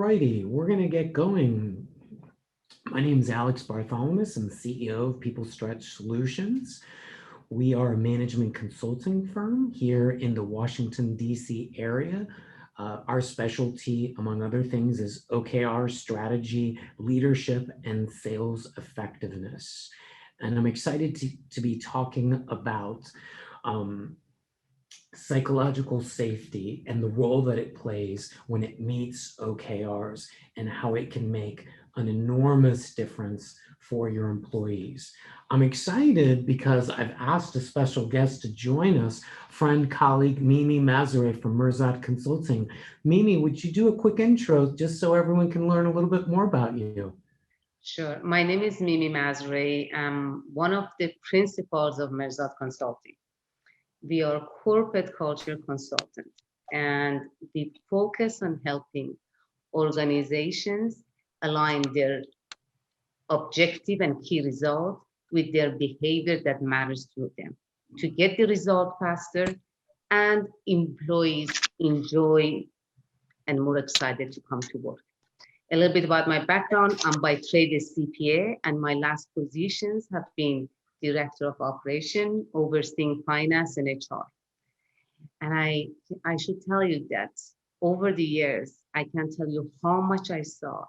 righty, we're going to get going. My name is Alex Bartholomew. I'm the CEO of People Stretch Solutions. We are a management consulting firm here in the Washington, D.C. area. Our specialty, among other things, is OKR strategy, leadership, and sales effectiveness. And I'm excited to be talking about psychological safety and the role that it plays when it meets OKRs and how it can make an enormous difference for your employees. I'm excited because I've asked a special guest to join us, friend, colleague, Mimi Mazare from Mirzad Consulting. Mimi, would you do a quick intro just so everyone can learn a little bit more about you? Sure. My name is Mimi Mazrei. I'm one of the principals of Mirzad Consulting. We are corporate culture consultant, and we focus on helping organizations align their objective and key result with their behavior that matters to them to get the result faster and employees enjoy and more excited to come to work. A little bit about my background. I'm by trade a CPA, and my last positions have been Director of Operation, overseeing finance and HR. And I should tell you that over the years, I can't tell you how much I saw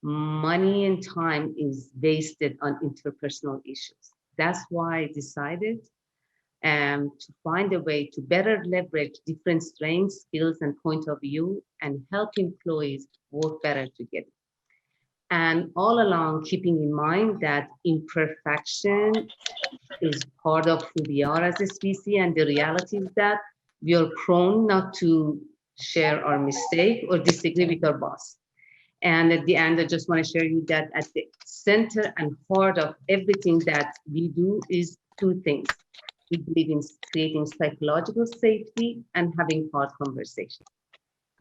money and time is wasted on interpersonal issues. That's why I decided to find a way to better leverage different strengths, skills, and point of view and help employees work better together. And all along, keeping in mind that imperfection is part of who we are as a species, and the reality is that we are prone not to share our mistake or disagree with our boss. And at the end, I just want to share you that at the center and heart of everything that we do is two things. We believe in creating psychological safety and having hard conversations.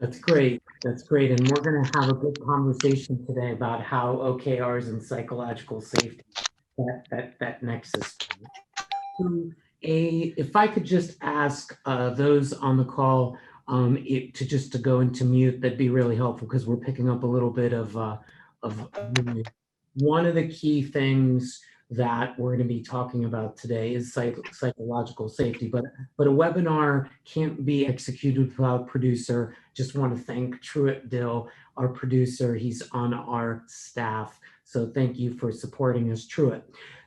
That's great. That's great. And we're going to have a good conversation today about how OKRs and psychological safety, that nexus. If I could just ask those on the call to go into mute, that'd be really helpful because we're picking up a little bit of one of the key things that we're going to be talking about today is psychological safety, but a webinar can't be executed without producer. Just want to thank Truett Dill, our producer. He's on our staff. So thank you for supporting us, Truett.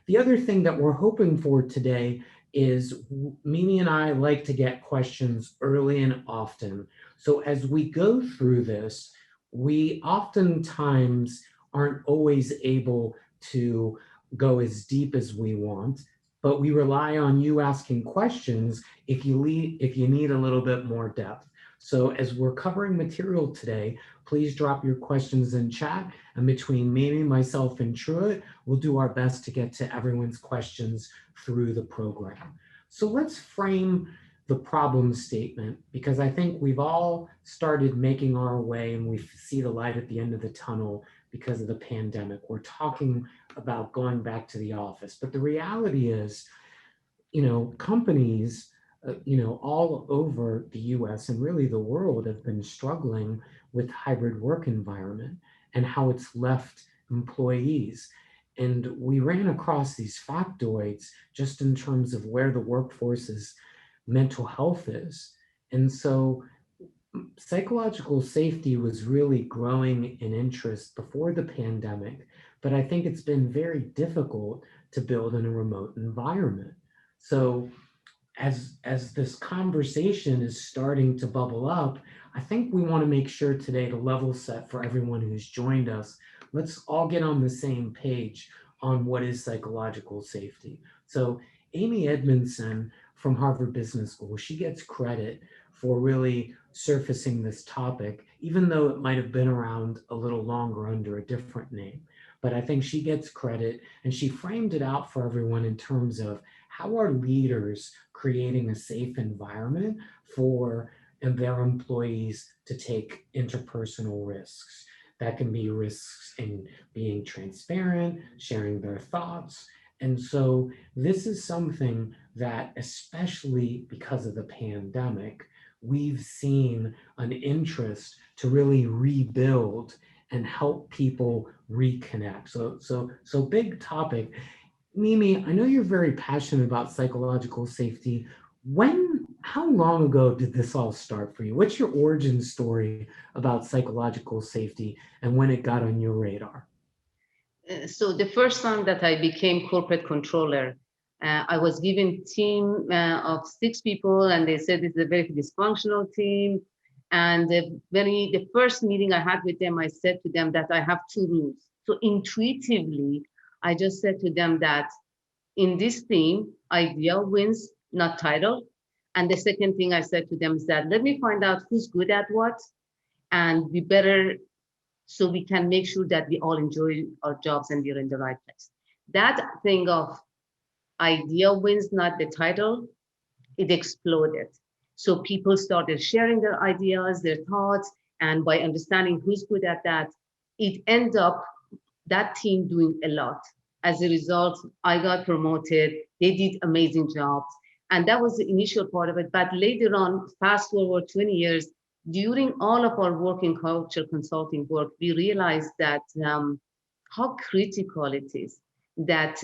The other thing that we're hoping for today is Mimi and I like to get questions early and often. So as we go through this, we oftentimes aren't always able to go as deep as we want, but we rely on you asking questions if you need a little bit more depth. So as we're covering material today, please drop your questions in chat, and between Mimi, myself, and Truett, we'll do our best to get to everyone's questions through the program. So let's frame the problem statement, because I think we've all started making our way and we see the light at the end of the tunnel because of the pandemic. We're talking about going back to the office, but the reality is, companies, all over the US and really the world have been struggling with hybrid work environment and how it's left employees. And we ran across these factoids just in terms of where the workforce's mental health is. And so psychological safety was really growing in interest before the pandemic, but I think it's been very difficult to build in a remote environment. So as this conversation is starting to bubble up, I think we want to make sure today to level set for everyone who's joined us. Let's all get on the same page on what is psychological safety. So Amy Edmondson from Harvard Business School, she gets credit for really surfacing this topic, even though it might have been around a little longer under a different name. But I think she gets credit, and she framed it out for everyone in terms of how are leaders creating a safe environment for their employees to take interpersonal risks. That can be risks in being transparent, sharing their thoughts. And so this is something that, especially because of the pandemic, we've seen an interest to really rebuild and help people reconnect. So big topic. Mimi, I know you're very passionate about psychological safety. How long ago did this all start for you? What's your origin story about psychological safety and when it got on your radar? So the first time that I became corporate controller, I was given team of 6 people, and they said it's a very dysfunctional team. And the first meeting I had with them, I said to them that I have 2 rules. So intuitively, I just said to them that in this team, idea wins, not title. And the second thing I said to them is that let me find out who's good at what, and we better so we can make sure that we all enjoy our jobs and we're in the right place. That thing of idea wins, not the title, it exploded. So people started sharing their ideas, their thoughts, and by understanding who's good at that, it ended up that team doing a lot. As a result, I got promoted. They did amazing jobs. And that was the initial part of it. But later on, fast forward 20 years, during all of our work in culture consulting work, we realized that how critical it is that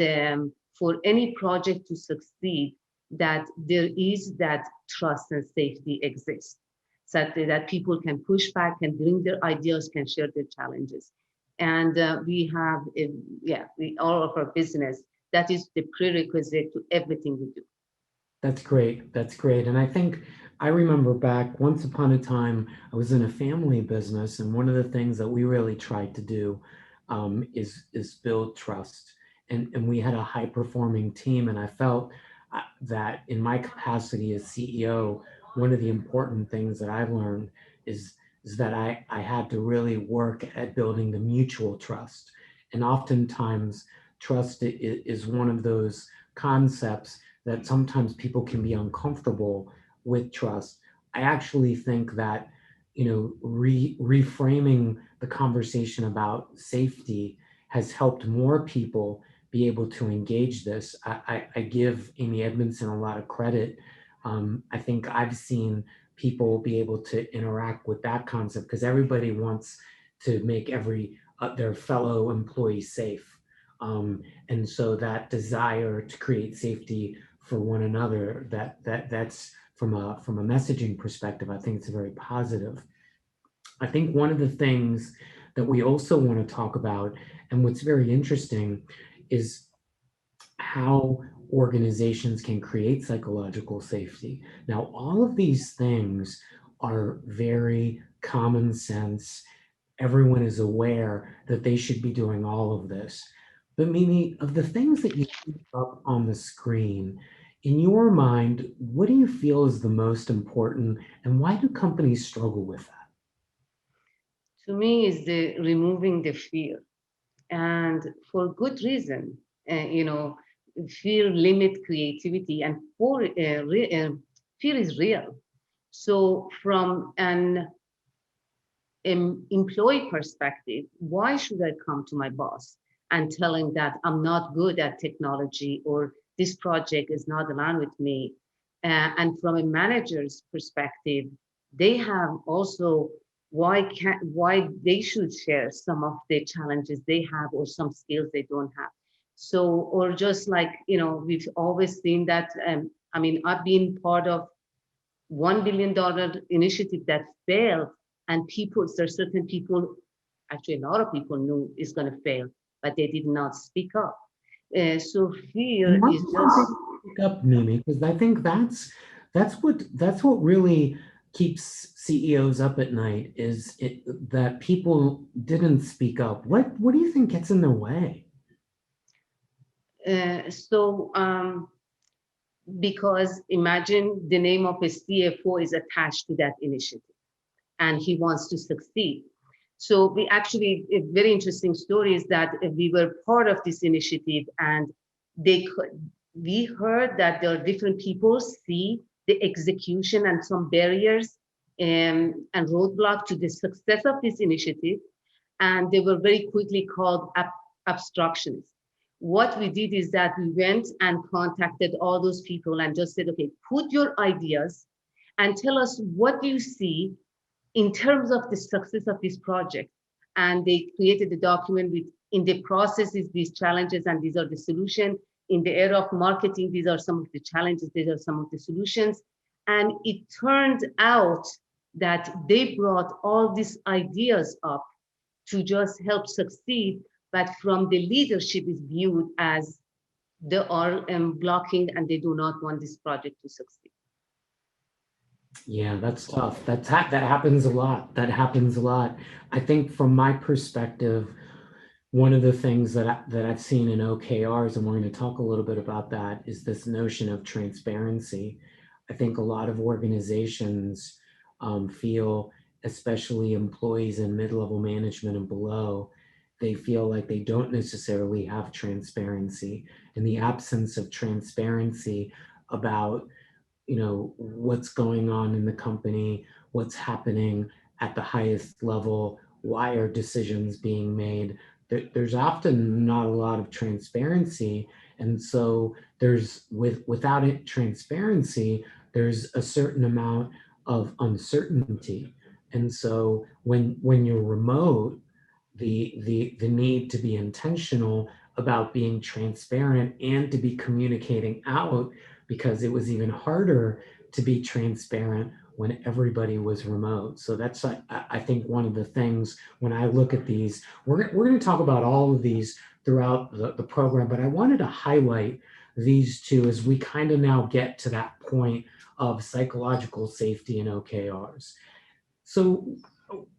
for any project to succeed, that there is that trust and safety exists, so that people can push back, can bring their ideas, can share their challenges. And we have, all of our business, that is the prerequisite to everything we do. That's great. That's great. And I think I remember back once upon a time, I was in a family business, and one of the things that we really tried to do is build trust. And we had a high performing team, and I felt that in my capacity as CEO, one of the important things that I learned is that I had to really work at building the mutual trust. And oftentimes, trust is one of those concepts that sometimes people can be uncomfortable with trust. I actually think that, reframing the conversation about safety has helped more people be able to engage this. I give Amy Edmondson a lot of credit. I think I've seen people be able to interact with that concept because everybody wants to make their fellow employee safe. And so that desire to create safety for one another, that's from a messaging perspective, I think it's very positive. I think one of the things that we also want to talk about, and what's very interesting, is how organizations can create psychological safety. Now, all of these things are very common sense. Everyone is aware that they should be doing all of this. But Mimi, of the things that you see up on the screen, in your mind, what do you feel is the most important, and why do companies struggle with that? To me, is the removing the fear, and for good reason. Fear limit creativity, and fear is real. So from an employee perspective, why should I come to my boss and tell him that I'm not good at technology or this project is not aligned with me? And from a manager's perspective, they have also why they should share some of the challenges they have or some skills they don't have. So, or just like, we've always seen that. I've been part of $1 billion initiative that failed, and there's certain people, actually a lot of people knew it's going to fail, but they did not speak up. So fear And why is don't just, they speak up, Mimi? Because I think that's what really keeps CEOs up at night that people didn't speak up. What do you think gets in their way? so because imagine the name of a CFO is attached to that initiative and he wants to succeed. So we actually, a very interesting story is that we were part of this initiative, and we heard that there are different people see the execution and some barriers and roadblock to the success of this initiative, and they were very quickly called obstructions. what we did is that we went and contacted all those people and just said, okay, put your ideas and tell us what you see in terms of the success of this project. And they created a document with, in the process is these challenges and these are the solutions. In the area of marketing, these are some of the challenges, these are some of the solutions. And it turned out that they brought all these ideas up to just help succeed, but from the leadership is viewed as they are blocking and they do not want this project to succeed. Yeah, that's tough. That happens a lot. That happens a lot. I think from my perspective, one of the things that I've seen in OKRs, and we're going to talk a little bit about that, is this notion of transparency. I think a lot of organizations feel, especially employees in mid-level management and below, they feel like they don't necessarily have transparency. In the absence of transparency about what's going on in the company, what's happening at the highest level, why are decisions being made. There's often not a lot of transparency, and so without it transparency, there's a certain amount of uncertainty. And so when you're remote, the need to be intentional about being transparent and to be communicating out, because it was even harder to be transparent when everybody was remote. So that's, I think, one of the things when I look at these, we're going to talk about all of these throughout the program, but I wanted to highlight these two as we kind of now get to that point of psychological safety in OKRs. So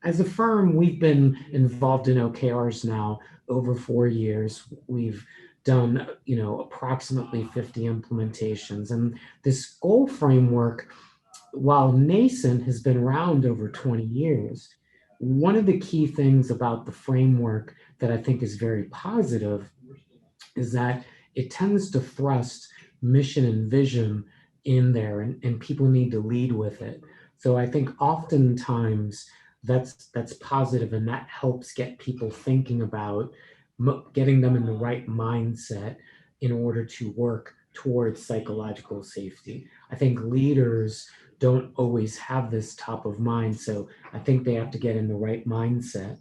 as a firm, we've been involved in OKRs now over 4 years. We've done, approximately 50 implementations. And this goal framework, while nascent, has been around over 20 years. One of the key things about the framework that I think is very positive is that it tends to thrust mission and vision in there, and people need to lead with it. So I think oftentimes that's positive, and that helps get people thinking about getting them in the right mindset in order to work towards psychological safety. I think leaders don't always have this top of mind, so I think they have to get in the right mindset.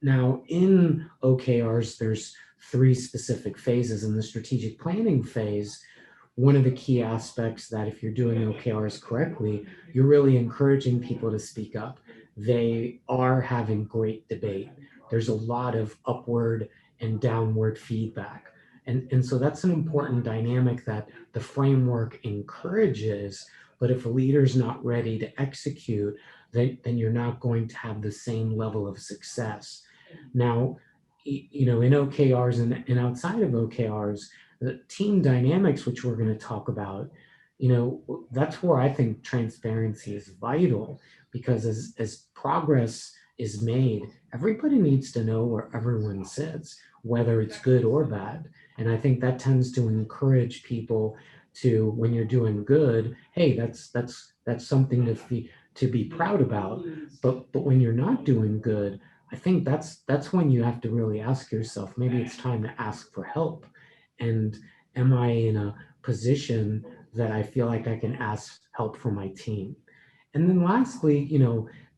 Now, in OKRs, there's 3 specific phases. In the strategic planning phase, one of the key aspects that if you're doing OKRs correctly, you're really encouraging people to speak up. They are having great debate. There's a lot of upward and downward feedback. And so that's an important dynamic that the framework encourages, but if a leader's not ready to execute, then you're not going to have the same level of success. Now, in OKRs and outside of OKRs, the team dynamics, which we're going to talk about, that's where I think transparency is vital, because as progress is made, everybody needs to know where everyone sits, whether it's good or bad. And I think that tends to encourage people to, when you're doing good, hey, that's something to be proud about. But when you're not doing good, I think that's when you have to really ask yourself, maybe it's time to ask for help. And am I in a position that I feel like I can ask help from my team? And then lastly,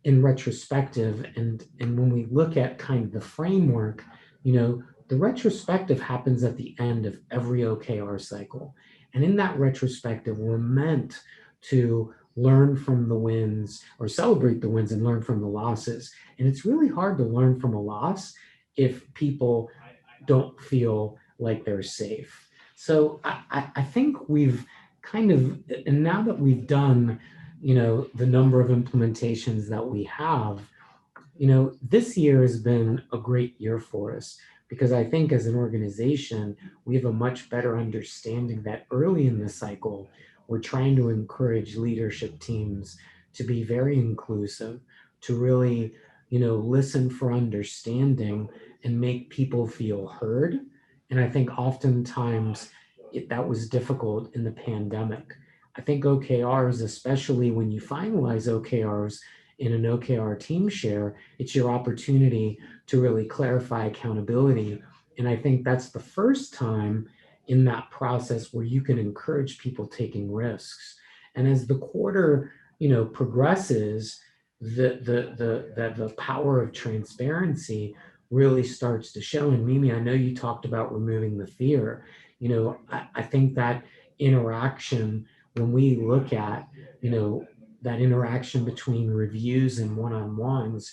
in retrospective, and when we look at kind of the framework, the retrospective happens at the end of every OKR cycle. And in that retrospective, we're meant to learn from the wins or celebrate the wins and learn from the losses. And it's really hard to learn from a loss if people don't feel like they're safe. So I think we've kind of, and now that we've done, the number of implementations that we have, this year has been a great year for us, because I think as an organization, we have a much better understanding that early in the cycle, we're trying to encourage leadership teams to be very inclusive, to really, listen for understanding and make people feel heard. And I think oftentimes that was difficult in the pandemic. I think OKRs, especially when you finalize OKRs in an OKR team share, it's your opportunity to really clarify accountability And I think that's the first time in that process where you can encourage people taking risks. And as the quarter, progresses, the power of transparency really starts to show. And Mimi, I know you talked about removing the fear. I think that interaction, when we look at, that interaction between reviews and one-on-ones,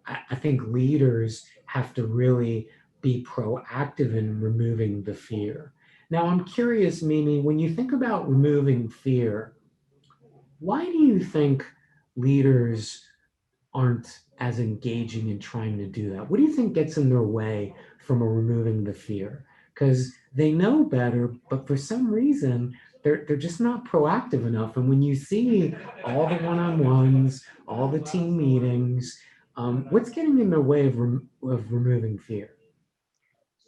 I think leaders have to really be proactive in removing the fear. Now, I'm curious, Mimi, when you think about removing fear, why do you think leaders aren't as engaging in trying to do that? What do you think gets in their way from removing the fear? Because they know better, but for some reason, they're just not proactive enough. And when you see all the one-on-ones, all the team meetings, what's getting in their way of removing fear?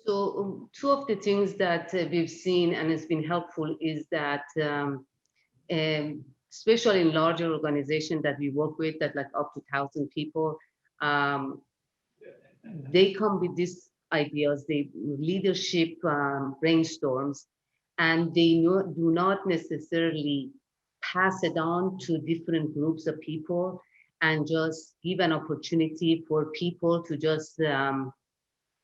So two of the things that we've seen and has been helpful is that especially in larger organizations that we work with that like up to 1,000 people, um, they come with these ideas, they leadership brainstorms, and they do not necessarily pass it on to different groups of people and just give an opportunity for people to just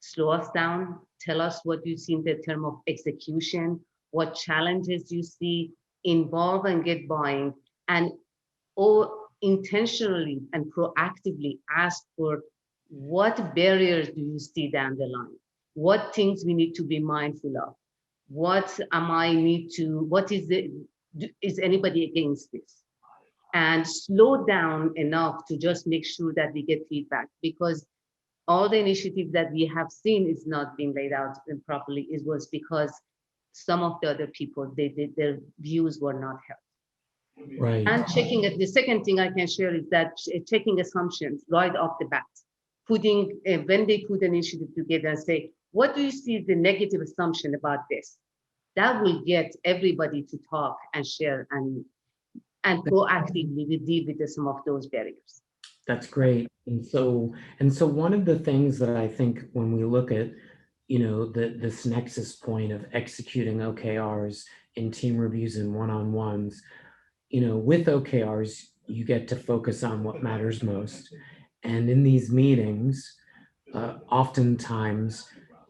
slow us down, tell us what you see in the term of execution, what challenges you see, involve and get buying, and or intentionally and proactively ask for what barriers do you see down the line? What things we need to be mindful of? What am I need to, what is it, is anybody against this? And slow down enough to just make sure that we get feedback, because all the initiatives that we have seen is not being laid out properly. It was because some of the other people, their views were not held. Right. And checking it, the second thing I can share is that checking assumptions right off the bat, putting, when they put an initiative together and say, what do you see as the negative assumption about this? That will get everybody to talk and share and proactively deal with some of those barriers. That's great. And so one of the things that I think when we look at, this nexus point of executing OKRs in team reviews and one-on-ones, with OKRs, you get to focus on what matters most. And in these meetings, oftentimes,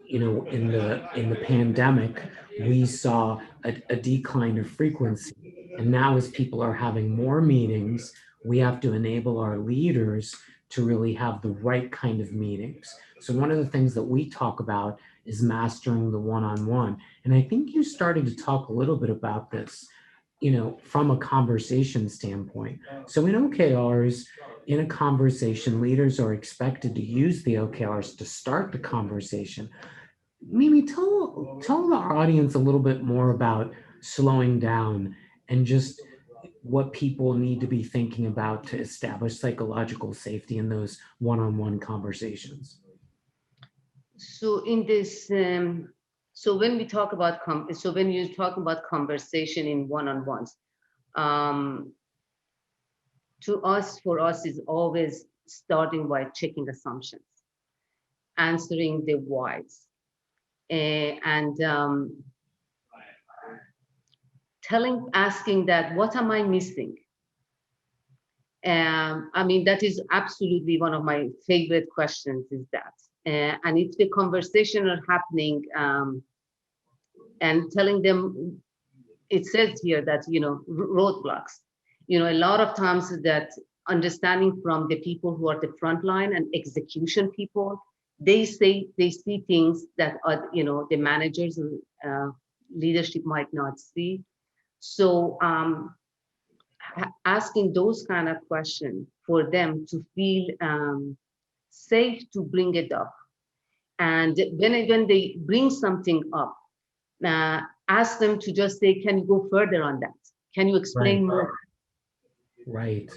in the pandemic, we saw a decline of frequency. And now, as people are having more meetings, we have to enable our leaders to really have the right kind of meetings. So one of the things that we talk about is mastering the one-on-one. And I think you started to talk a little bit about this, from a conversation standpoint. So in OKRs, in a conversation, leaders are expected to use the OKRs to start the conversation. Mimi, tell our audience a little bit more about slowing down and just what people need to be thinking about to establish psychological safety in those one-on-one conversations. So in this, so when we talk about, so when you talk about conversation in one-on-ones, um, to us, for us, is always starting by checking assumptions, answering the whys, and asking that, what am I missing? I mean, that is absolutely one of my favorite questions is that. And if the conversation are happening and telling them, it says here that, roadblocks, a lot of times that understanding from the people who are the front line and execution people, they see things that are, the managers and leadership might not see. So asking those kind of questions for them to feel safe to bring it up. And when they bring something up, ask them to just say, can you go further on that? Can you explain Right. more? Right.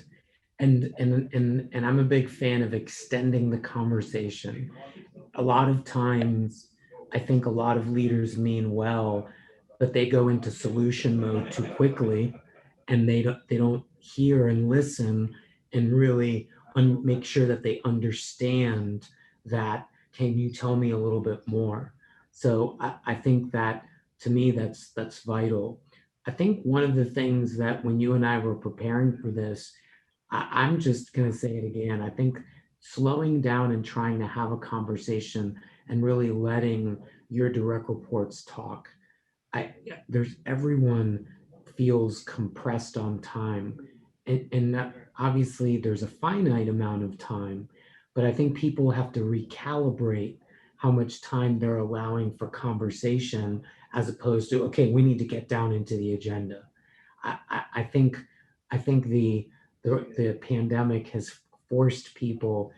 And I'm a big fan of extending the conversation. A lot of times, I think a lot of leaders mean well, but they go into solution mode too quickly, and they don't hear and listen and really make sure that they understand that. Can you tell me a little bit more? So I think that, to me, that's vital. I think one of the things that when you and I were preparing for this, I'm just going to say it again. I think slowing down and trying to have a conversation and really letting your direct reports talk. There's everyone feels compressed on time, and obviously there's a finite amount of time, but I think people have to recalibrate how much time they're allowing for conversation as opposed to, okay, we need to get down into the agenda. I think the pandemic has forced people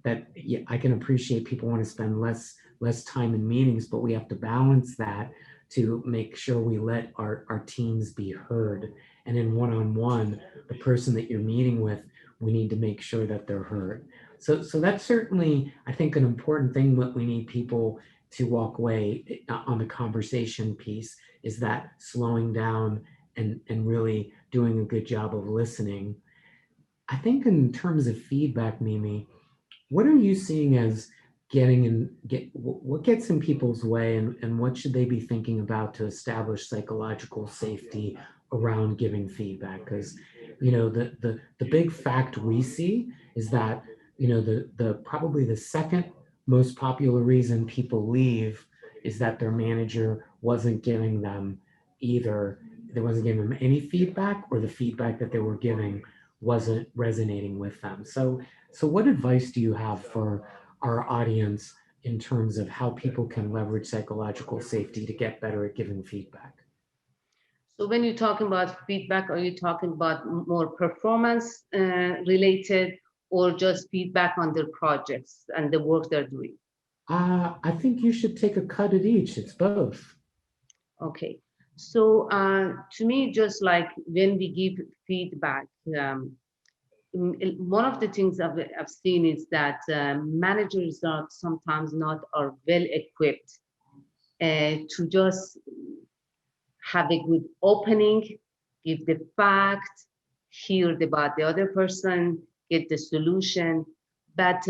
that, yeah, I can appreciate people want to spend less time in meetings, but we have to balance that to make sure we let our teams be heard. And in one-on-one, the person that you're meeting with, we need to make sure that they're heard. So that's certainly, I think, an important thing that we need people to walk away on the conversation piece, is that slowing down and really doing a good job of listening. I think in terms of feedback, Mimi, what are you seeing as what gets in people's way, and what should they be thinking about to establish psychological safety around giving feedback? Because, the big fact we see is that, the probably the second most popular reason people leave is that their manager wasn't giving them either, they wasn't giving them any feedback, or the feedback that they were giving wasn't resonating with them. So what advice do you have for our audience in terms of how people can leverage psychological safety to get better at giving feedback? So when you're talking about feedback, are you talking about more performance related, or just feedback on their projects and the work they're doing? I think you should take a cut at each. It's both. Okay. So to me, just like when we give feedback, one of the things I've seen is that managers are sometimes not are well equipped to just have a good opening, give the fact, hear about the other person, get the solution. But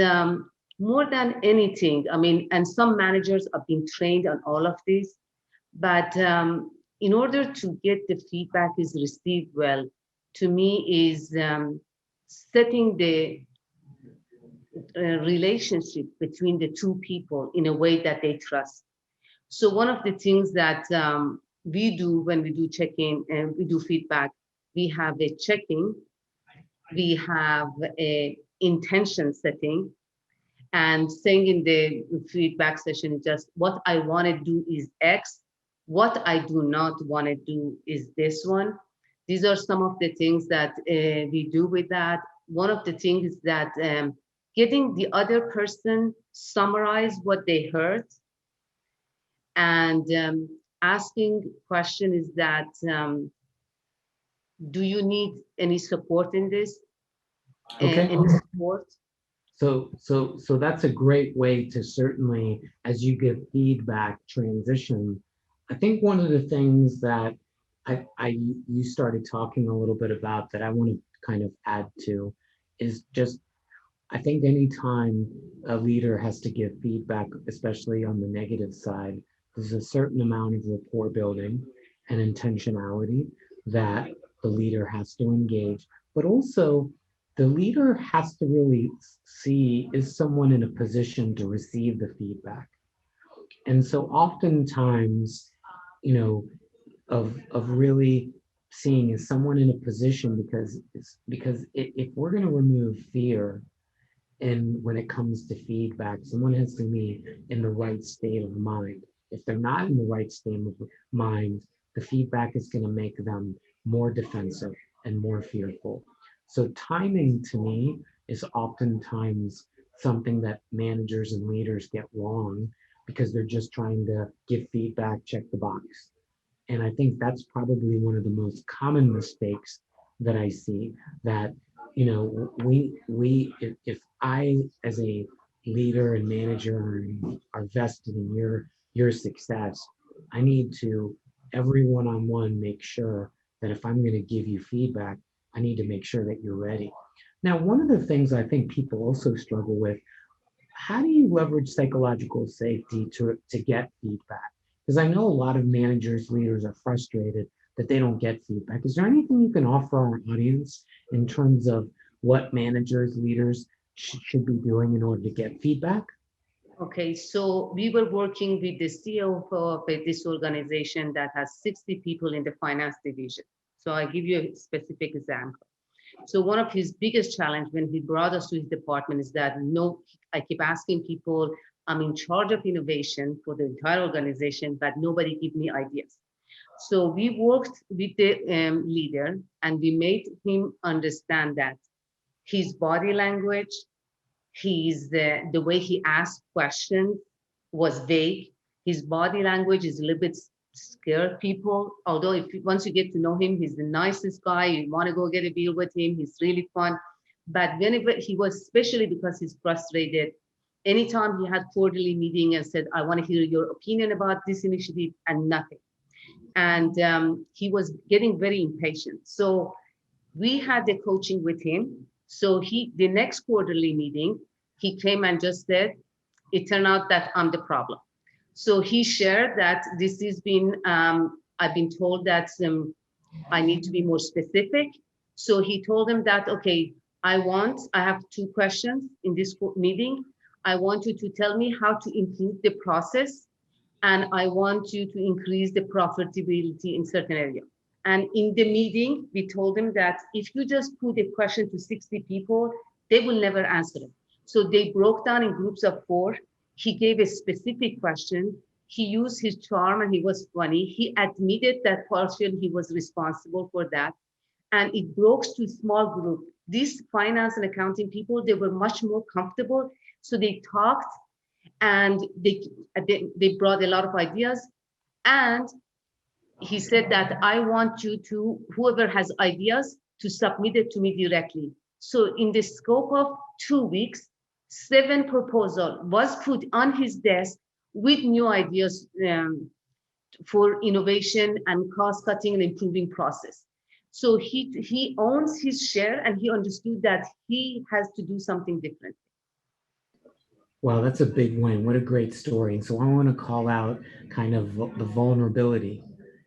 more than anything, I mean, and some managers have been trained on all of this, but in order to get the feedback is received well, to me is setting the relationship between the two people in a way that they trust. So one of the things that we do when we do check-in and we do feedback, we have a check-in, we have a intention setting, and saying in the feedback session, just what I want to do is X, what I do not want to do is this one. These are some of the things that we do with that. One of the things is that getting the other person summarize what they heard, and asking question is that do you need any support in this? Okay. Any support? So that's a great way to, certainly, as you give feedback, transition. I think one of the things that you started talking a little bit about that I want to kind of add to is just, I think anytime a leader has to give feedback, especially on the negative side, there's a certain amount of rapport building and intentionality that the leader has to engage. But also, the leader has to really see, is someone in a position to receive the feedback? And so oftentimes, you know, of really seeing, is someone in a position, because if we're going to remove fear, and when it comes to feedback, someone has to be in the right state of mind. If they're not in the right state of mind, the feedback is going to make them more defensive and more fearful. So timing, to me, is oftentimes something that managers and leaders get wrong, because they're just trying to give feedback, check the box. And I think that's probably one of the most common mistakes that I see, that, if I, as a leader and manager, are vested in your success, I need to, every one-on-one, make sure that if I'm going to give you feedback, I need to make sure that you're ready. Now, one of the things I think people also struggle with, how do you leverage psychological safety to get feedback? Because I know a lot of managers, leaders are frustrated that they don't get feedback. Is there anything you can offer our audience in terms of what managers, leaders should be doing in order to get feedback? Okay, so we were working with the CEO of this organization that has 60 people in the finance division. So I give you a specific example. So one of his biggest challenge when he brought us to his department is that no, I keep asking people, I'm in charge of innovation for the entire organization, but nobody give me ideas. So we worked with the leader and we made him understand that his body language, the way he asked questions was vague. His body language is a little bit scared people. Although if once you get to know him, he's the nicest guy. You want to go get a beer with him. He's really fun. But whenever he was, especially because he's frustrated, anytime he had quarterly meeting and said, "I want to hear your opinion about this initiative," and nothing. And he was getting very impatient. So we had the coaching with him. So the next quarterly meeting, he came and just said, it turned out that I'm the problem. So he shared that this has been, I've been told that I need to be more specific. So he told them that, okay, I have two questions in this meeting. I want you to tell me how to improve the process, and I want you to increase the profitability in certain area. And in the meeting, we told them that if you just put a question to 60 people, they will never answer it. So they broke down in groups of 4. He gave a specific question. He used his charm and he was funny. He admitted that partially he was responsible for that. And it broke to small group. These finance and accounting people, they were much more comfortable. So they talked and they brought a lot of ideas. And he said that I want you to, whoever has ideas, to submit it to me directly. So in the scope of 2 weeks, 7 proposal was put on his desk with new ideas for innovation and cost cutting and improving process. So he owns his share and he understood that he has to do something different. Wow, that's a big win. What a great story. And so I want to call out kind of the vulnerability.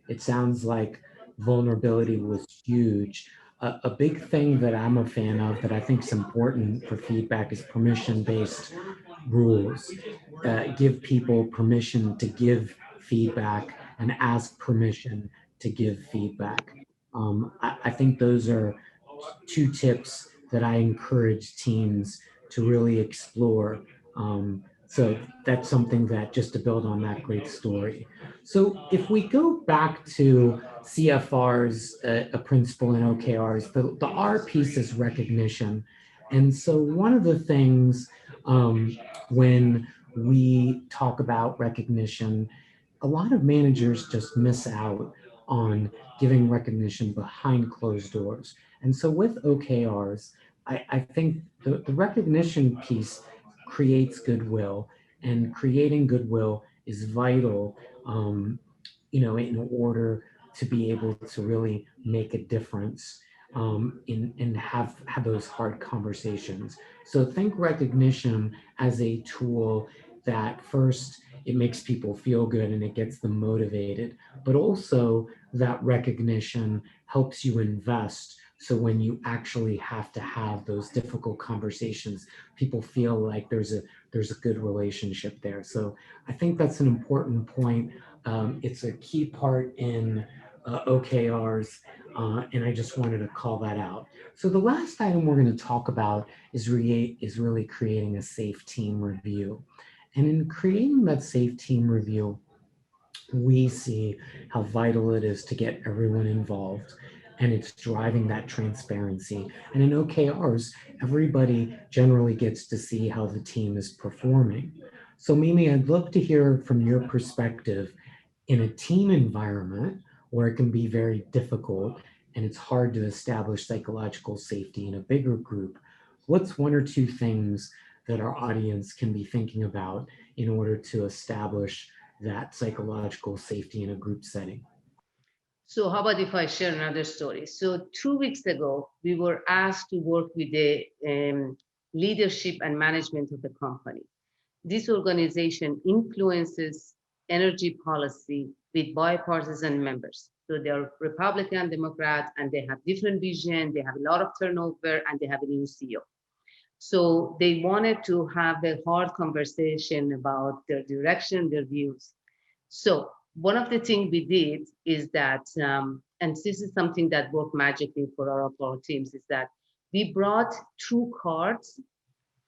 It sounds like vulnerability was huge. A big thing that I'm a fan of that I think is important for feedback is permission-based rules. Give people permission to give feedback and ask permission to give feedback. I think those are 2 tips that I encourage teams to really explore. So that's something that just to build on that great story. So if we go back to CFRs, a principle in OKRs, the R piece is recognition. And so one of the things when we talk about recognition, a lot of managers just miss out on giving recognition behind closed doors. And so with OKRs, I think the recognition piece creates goodwill, and creating goodwill is vital, in order to be able to really make a difference and have those hard conversations. So think recognition as a tool that first it makes people feel good and it gets them motivated, but also that recognition helps you invest. So when you actually have to have those difficult conversations, people feel like there's a good relationship there. So I think that's an important point. It's a key part in OKRs, and I just wanted to call that out. So the last item we're going to talk about is really creating a safe team review. And in creating that safe team review, we see how vital it is to get everyone involved, and it's driving that transparency. And in OKRs, everybody generally gets to see how the team is performing. So Mimi, I'd love to hear from your perspective in a team environment where it can be very difficult and it's hard to establish psychological safety in a bigger group. What's 1 or 2 things that our audience can be thinking about in order to establish that psychological safety in a group setting? So how about if I share another story? So 2 weeks ago, we were asked to work with the leadership and management of the company. This organization influences energy policy with bipartisan members. So they're Republican, Democrat, and they have different vision. They have a lot of turnover, and they have a new CEO. So they wanted to have a hard conversation about their direction, their views. So one of the things we did is that, and this is something that worked magically for all of our teams, is that we brought two cards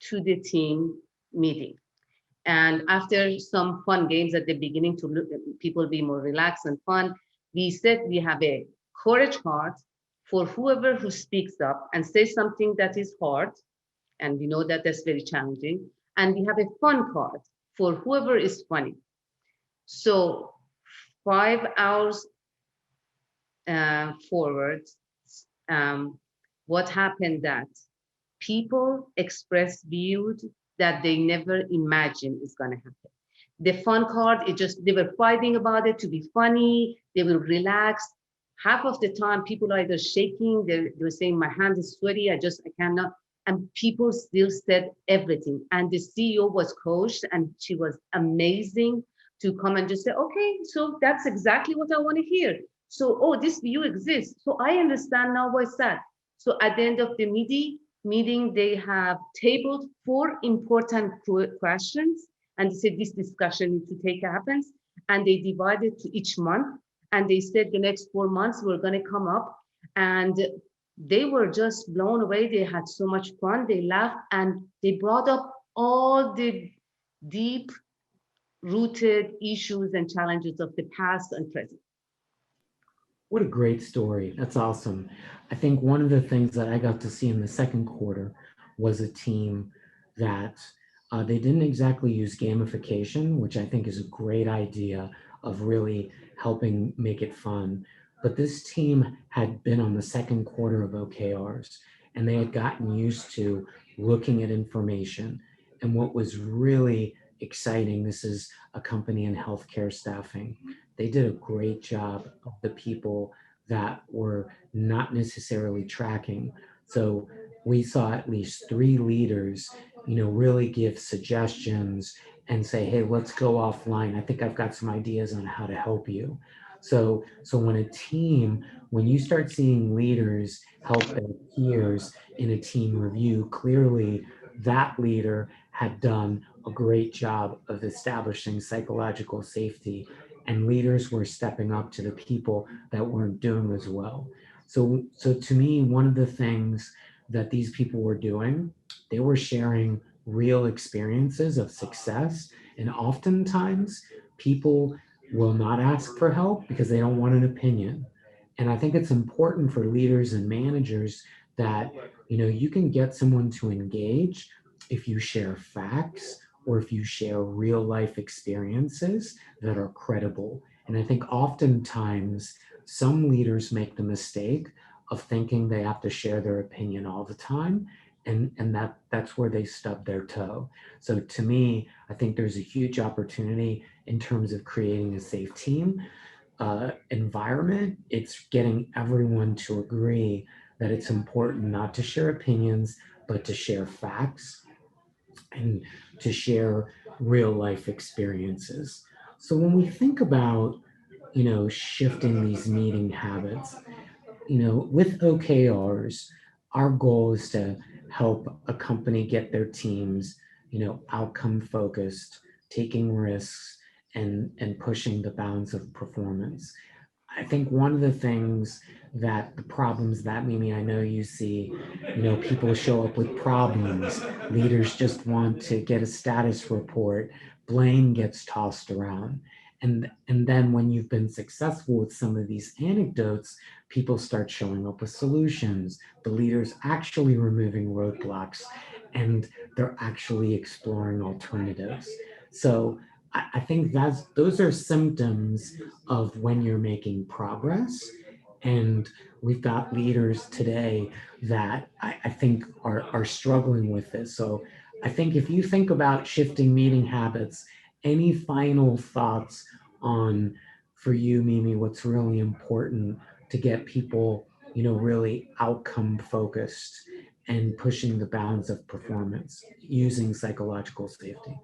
to the team meeting. And after some fun games at the beginning to look, people be more relaxed and fun, we said we have a courage card for whoever who speaks up and says something that is hard, and we know that that's very challenging. And we have a fun card for whoever is funny. So 5 hours forward, um, what happened that people expressed views that they never imagined is going to happen. The fun card, it just, they were fighting about it to be funny, they will relax. Half of the time, people are either shaking, they're saying, my hand is sweaty, I cannot. And people still said everything. And the CEO was coached, and she was amazing to come and just say, okay, so that's exactly what I want to hear. So, oh, this view exists. So I understand now what's that. So at the end of the meeting, they have tabled 4 important questions, and they said this discussion needs to take happens, and they divided to each month, and they said the next 4 months we're going to come up, and they were just blown away. They had so much fun, they laughed, and they brought up all the deep rooted issues and challenges of the past and present. What a great story. That's awesome. I think one of the things that I got to see in the second quarter was a team that they didn't exactly use gamification, which I think is a great idea of really helping make it fun. But this team had been on the second quarter of OKRs, and they had gotten used to looking at information. And what was really exciting, this is a company in healthcare staffing, they did a great job of the people that were not necessarily tracking. So we saw at least 3 leaders, really give suggestions and say, hey, let's go offline. I think I've got some ideas on how to help you. So when you start seeing leaders help their peers in a team review, clearly that leader had done a great job of establishing psychological safety, and leaders were stepping up to the people that weren't doing as well. So to me, one of the things that these people were doing, they were sharing real experiences of success. And oftentimes people will not ask for help because they don't want an opinion. And I think it's important for leaders and managers that, you can get someone to engage if you share facts or if you share real life experiences that are credible. And I think oftentimes some leaders make the mistake of thinking they have to share their opinion all the time. And that's where they stub their toe. So to me, I think there's a huge opportunity in terms of creating a safe team environment. It's getting everyone to agree that it's important not to share opinions, but to share facts and to share real life experiences. So when we think about, shifting these meeting habits, with OKRs, our goal is to help a company get their teams, outcome focused, taking risks, and pushing the bounds of performance. I think one of the things that the problems that Mimi, I know you see, people show up with problems. Leaders just want to get a status report. Blame gets tossed around. And then when you've been successful with some of these anecdotes, people start showing up with solutions. The leaders actually removing roadblocks, and they're actually exploring alternatives. So I think those are symptoms of when you're making progress. And we've got leaders today that I think are struggling with this. So I think if you think about shifting meeting habits, any final thoughts on, for you, Mimi, what's really important to get people, really outcome focused and pushing the bounds of performance using psychological safety?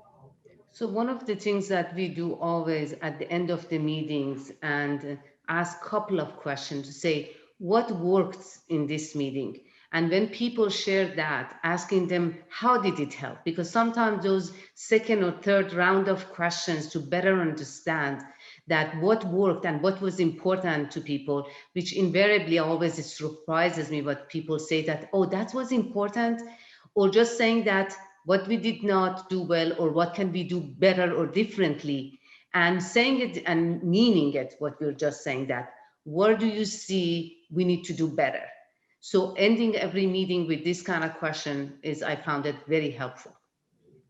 So one of the things that we do always at the end of the meetings and ask couple of questions to say what worked in this meeting. And when people share that, asking them how did it help? Because sometimes those second or third round of questions to better understand that what worked and what was important to people, which invariably always it surprises me what people say that, oh, that was important, or just saying that what we did not do well or what can we do better or differently, and saying it and meaning it, what we're just saying that, where do you see we need to do better? So ending every meeting with this kind of question is, I found it very helpful.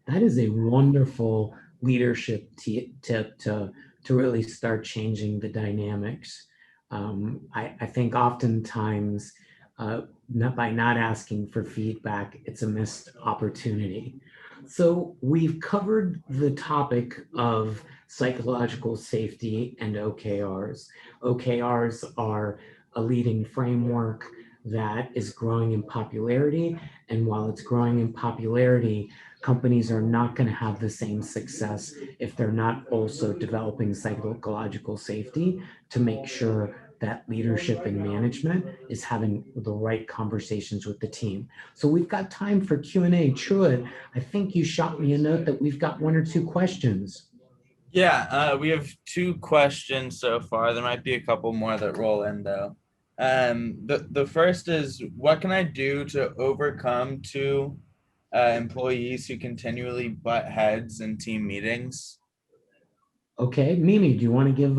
That is a wonderful leadership tip to really start changing the dynamics. I think oftentimes, not by not asking for feedback, it's a missed opportunity. So we've covered the topic of psychological safety and OKRs. OKRs are a leading framework that is growing in popularity. And while it's growing in popularity, companies are not going to have the same success if they're not also developing psychological safety to make sure that leadership and management is having the right conversations with the team. So we've got time for Q&A. Truett, I think you shot me a note that we've got one or two questions. Yeah, we have two questions so far. There might be a couple more that roll in though. The first is, what can I do to overcome two employees who continually butt heads in team meetings? Okay, Mimi, do you want to give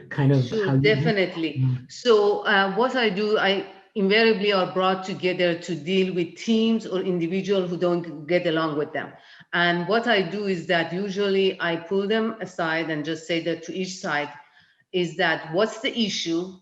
kind of Sure, how you? definitely. So what I do, I invariably are brought together to deal with teams or individuals who don't get along with them. And what I do is that usually I pull them aside and just say that to each side is that what's the issue,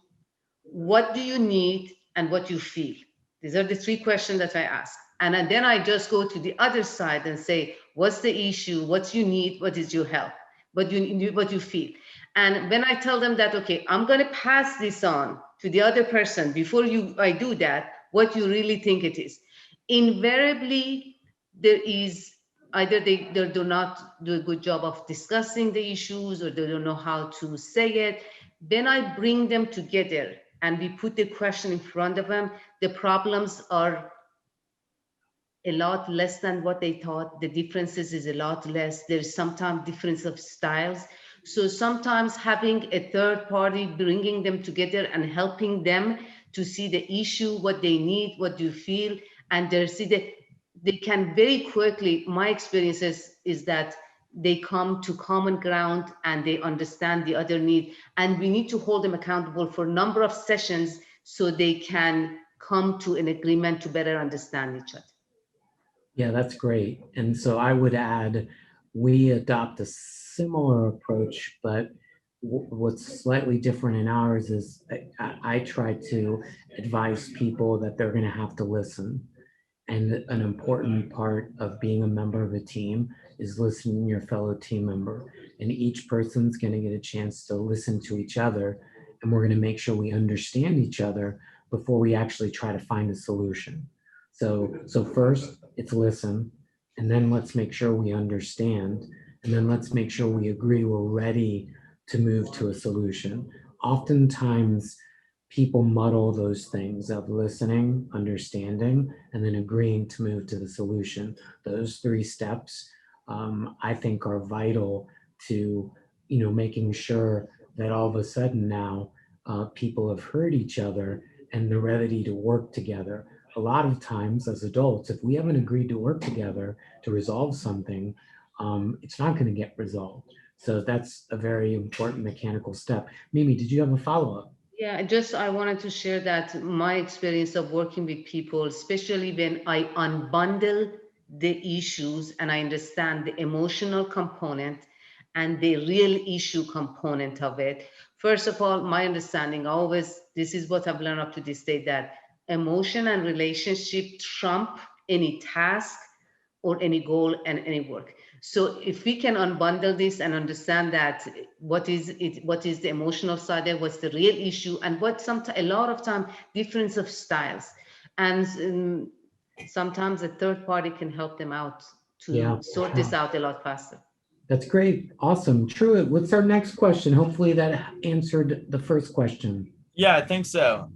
what do you need, and what you feel. These are the three questions that I ask. And then I just go to the other side and say, what's the issue, what you need, what is your help, what you feel. And when I tell them that, okay, I'm going to pass this on to the other person before I do that, what you really think it is. Invariably, there is either they do not do a good job of discussing the issues or they don't know how to say it. Then I bring them together and we put the question in front of them. The problems are a lot less than what they thought. The differences is a lot less. There's sometimes difference of styles. So sometimes having a third party, bringing them together and helping them to see the issue, what they need, what do you feel, and they can very quickly, my experiences is that they come to common ground and they understand the other need. And we need to hold them accountable for a number of sessions so they can come to an agreement to better understand each other. Yeah, that's great. And so I would add, we adopt a similar approach, but what's slightly different in ours is I try to advise people that they're going to have to listen. And an important part of being a member of a team is listening to your fellow team member. And each person's going to get a chance to listen to each other. And we're going to make sure we understand each other before we actually try to find a solution. So first, it's listen. And then let's make sure we understand. And then let's make sure we agree we're ready to move to a solution. Oftentimes, people muddle those things of listening, understanding, and then agreeing to move to the solution. Those three steps, I think, are vital to, making sure that all of a sudden now people have heard each other and they're ready to work together. A lot of times, as adults, if we haven't agreed to work together to resolve something, it's not going to get resolved. So that's a very important mechanical step. Mimi, did you have a follow-up? Yeah, just I wanted to share that my experience of working with people, especially when I unbundle the issues and I understand the emotional component and the real issue component of it. First of all, my understanding always, this is what I've learned up to this day, that emotion and relationship trump any task or any goal and any work. So if we can unbundle this and understand that what is the emotional side there, what's the real issue, and what sometimes a lot of time difference of styles, and sometimes a third party can help them out Yeah, to sort this out a lot faster. That's great. Awesome. Truett, what's our next question? Hopefully that answered the first question. Yeah, I think so.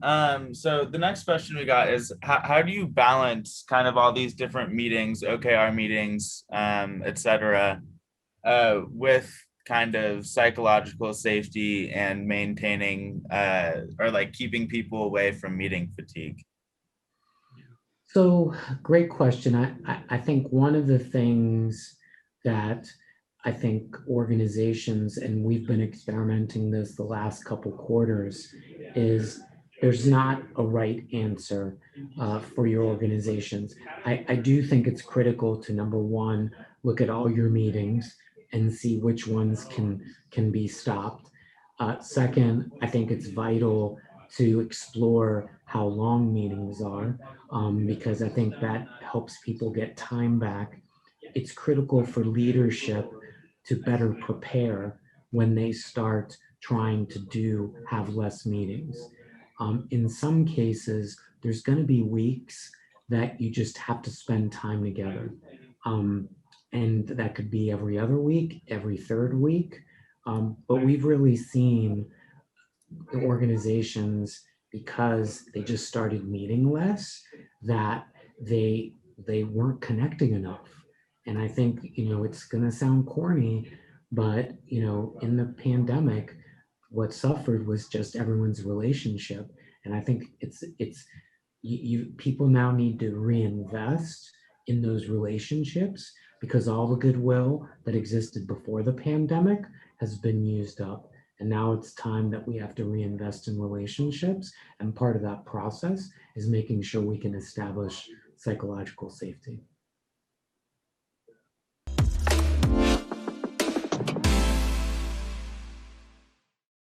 So the next question we got is how do you balance kind of all these different meetings, OKR meetings, et cetera, with kind of psychological safety and maintaining or like keeping people away from meeting fatigue? So great question. I think one of the things that I think organizations, and we've been experimenting this the last couple quarters, is there's not a right answer for your organizations. I do think it's critical to, number one, look at all your meetings and see which ones can be stopped. Second, I think it's vital to explore how long meetings are, because I think that helps people get time back. It's critical for leadership to better prepare when they start trying to have less meetings. In some cases, there's going to be weeks that you just have to spend time together. And that could be every other week, every third week. But we've really seen the organizations, because they just started meeting less, that they weren't connecting enough. And I think, it's going to sound corny, but in the pandemic, what suffered was just everyone's relationship. And I think it's people now need to reinvest in those relationships, because all the goodwill that existed before the pandemic has been used up. And now it's time that we have to reinvest in relationships. And part of that process is making sure we can establish psychological safety.